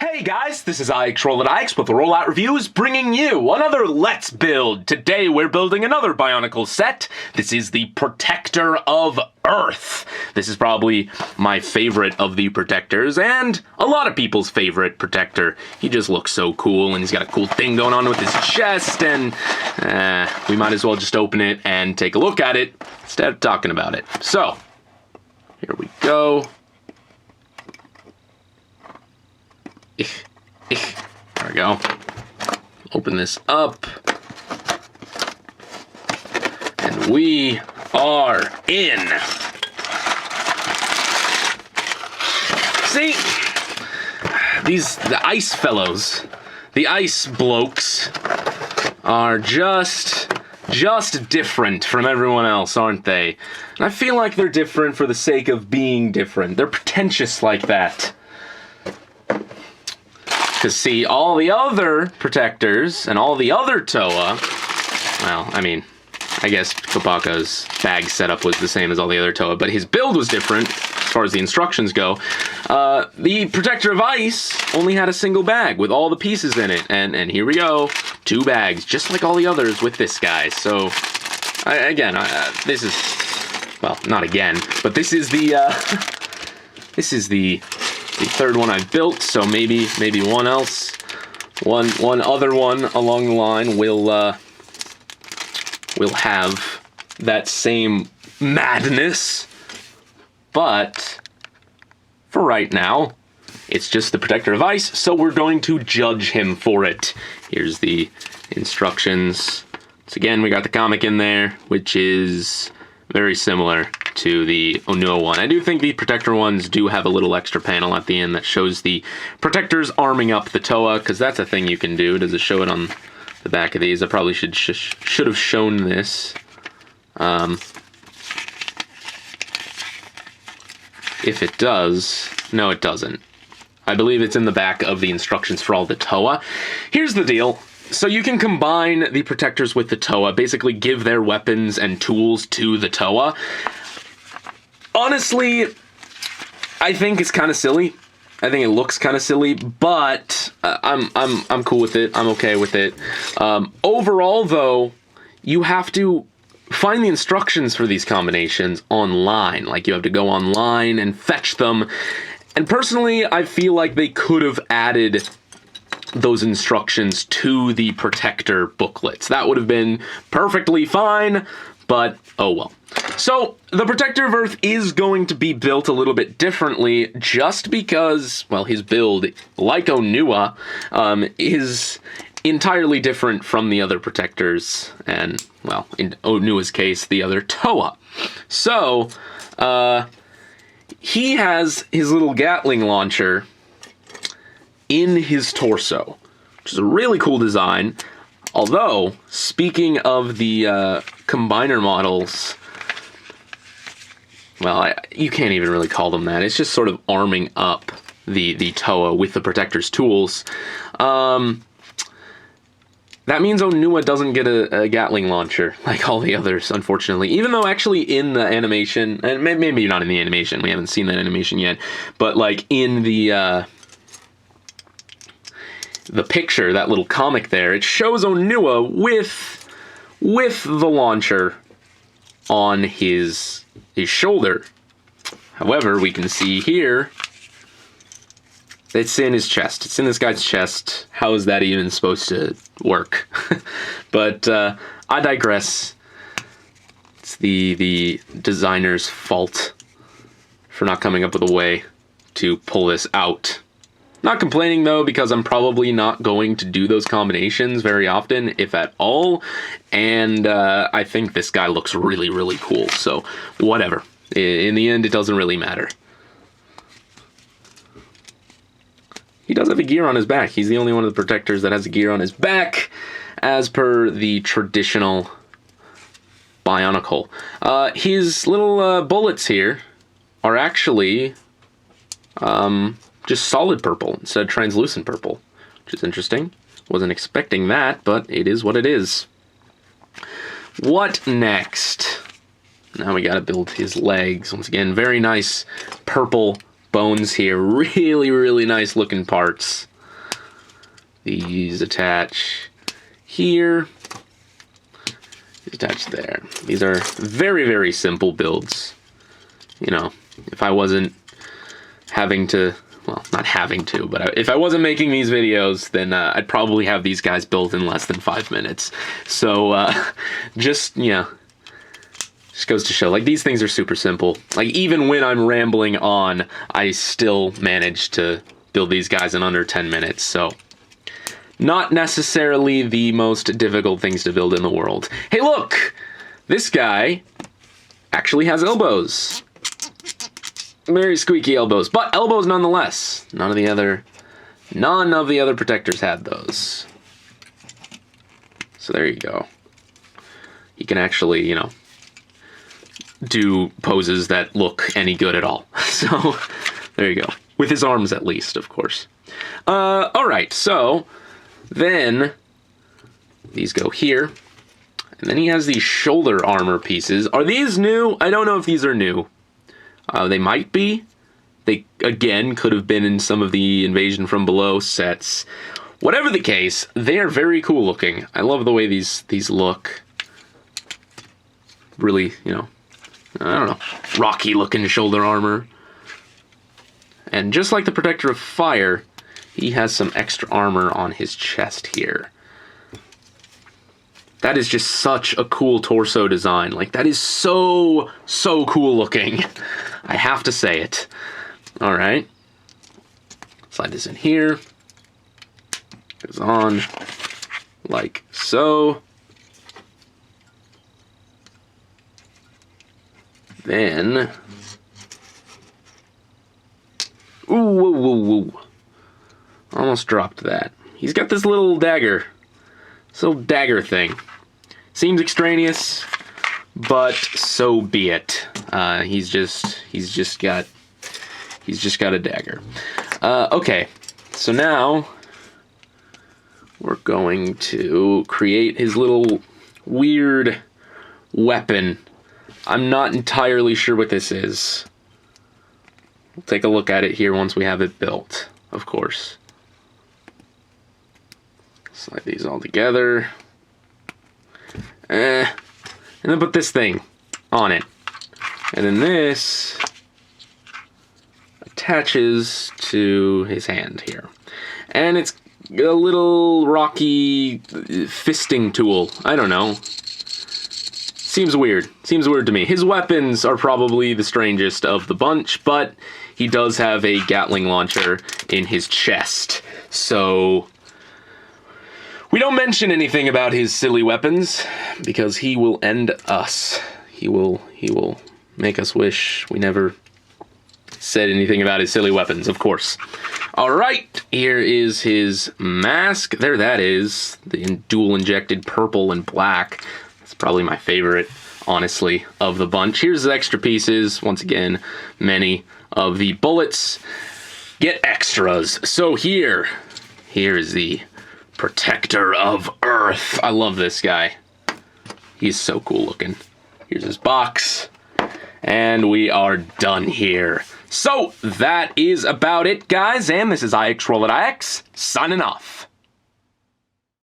Hey guys, this is IX with the Rollout Reviews, bringing you another Let's Build. Today we're building another Bionicle set. This is the Protector of Earth. This is probably my favorite of the Protectors, and a lot of people's favorite Protector. He just looks so cool, and he's got a cool thing going on with his chest, and we might as well just open it and take a look at it instead of talking about it. So, here we go. There we go. Open this up. And we are in. See? The ice fellows, the ice blokes, are just different from everyone else, aren't they? And I feel like they're different for the sake of being different. They're pretentious like that. Because, see, all the other Protectors and all the other Toa, well, I mean, I guess Kopaka's bag setup was the same as all the other Toa, but his build was different as far as the instructions go. The Protector of Ice only had a single bag with all the pieces in it, and here we go, 2 bags, just like all the others with this guy. So, this is, well, not again, but this is the, this is the third one I've built, so maybe one other one along the line will have that same madness. But for right now, it's just the Protector of Ice, so we're going to judge him for it. Here's the instructions. So again, we got the comic in there, which is very similar to the Onua one. I do think the Protector ones do have a little extra panel at the end that shows the Protectors arming up the Toa, because that's a thing you can do. Does it show it on the back of these? I probably should have shown this. If it does, no it doesn't. I believe it's in the back of the instructions for all the Toa. Here's the deal. So you can combine the Protectors with the Toa, basically give their weapons and tools to the Toa. Honestly, I think it's kind of silly. I think it looks kind of silly, but I'm cool with it. I'm okay with it. Overall, though, you have to find the instructions for these combinations online. Like, you have to go online and fetch them. And personally, I feel like they could have added those instructions to the Protector booklets. That would have been perfectly fine, but oh well. So, the Protector of Earth is going to be built a little bit differently just because, well, his build, like Onua, is entirely different from the other Protectors and, well, in Onua's case, the other Toa. So, he has his little Gatling launcher in his torso, which is a really cool design. Although, speaking of the combiner models, well, you can't even really call them that. It's just sort of arming up the Toa with the Protector's tools. That means Onua doesn't get a Gatling launcher like all the others, unfortunately. Even though actually in the animation, and maybe not in the animation, we haven't seen that animation yet, but like in the picture, that little comic there, it shows Onua with the launcher on his shoulder. However, we can see here, it's in his chest. It's in this guy's chest. How is that even supposed to work? But I digress. It's the designer's fault for not coming up with a way to pull this out. Not complaining, though, because I'm probably not going to do those combinations very often, if at all, and I think this guy looks really, really cool, so whatever. In the end, it doesn't really matter. He does have a gear on his back. He's the only one of the Protectors that has a gear on his back, as per the traditional Bionicle. His little bullets here are actually just solid purple instead of translucent purple, which is interesting. Wasn't expecting that, but it is what it is. What next? Now we gotta build his legs. Once again, very nice purple bones here. Really, really nice looking parts. These attach here. These attach there. These are very, very simple builds. You know, if I wasn't having to, well, not having to, but if I wasn't making these videos, then I'd probably have these guys built in less than 5 minutes. So, just, yeah, just goes to show, like, these things are super simple. Like, even when I'm rambling on, I still manage to build these guys in under 10 minutes, so not necessarily the most difficult things to build in the world. Hey, look! This guy actually has elbows. Very squeaky elbows, but elbows nonetheless. None of the other protectors had those. So there you go. He can actually, you know, do poses that look any good at all. So there you go. With his arms at least, of course. All right, so then these go here. And then he has these shoulder armor pieces. Are these new? I don't know if these are new. They might be. They, again, could have been in some of the Invasion from Below sets. Whatever the case, they are very cool looking. I love the way these look. Really, you know, I don't know, rocky looking shoulder armor. And just like the Protector of Fire, he has some extra armor on his chest here. That is just such a cool torso design. Like, that is so, so cool looking. I have to say it. All right. Slide this in here. Goes on like so. Then, ooh, whoa, whoa, whoa. Almost dropped that. He's got this little dagger. This little dagger thing. Seems extraneous, but so be it. He's just got a dagger. Okay, so now we're going to create his little weird weapon. I'm not entirely sure what this is. We'll take a look at it here once we have it built, of course. Slide these all together. And then put this thing on it. And then this attaches to his hand here. And it's a little rocky fisting tool. I don't know. Seems weird. Seems weird to me. His weapons are probably the strangest of the bunch, but he does have a Gatling launcher in his chest. So we don't mention anything about his silly weapons because he will end us. He will make us wish we never said anything about his silly weapons, of course. All right, here is his mask. There that is, the dual injected purple and black. It's probably my favorite, honestly, of the bunch. Here's the extra pieces. Once again, many of the bullets get extras. So here is the Protector of Earth. I love this guy. He's so cool looking. Here's his box. And we are done here. So that is about it, guys. And this is IX Roll It IX signing off.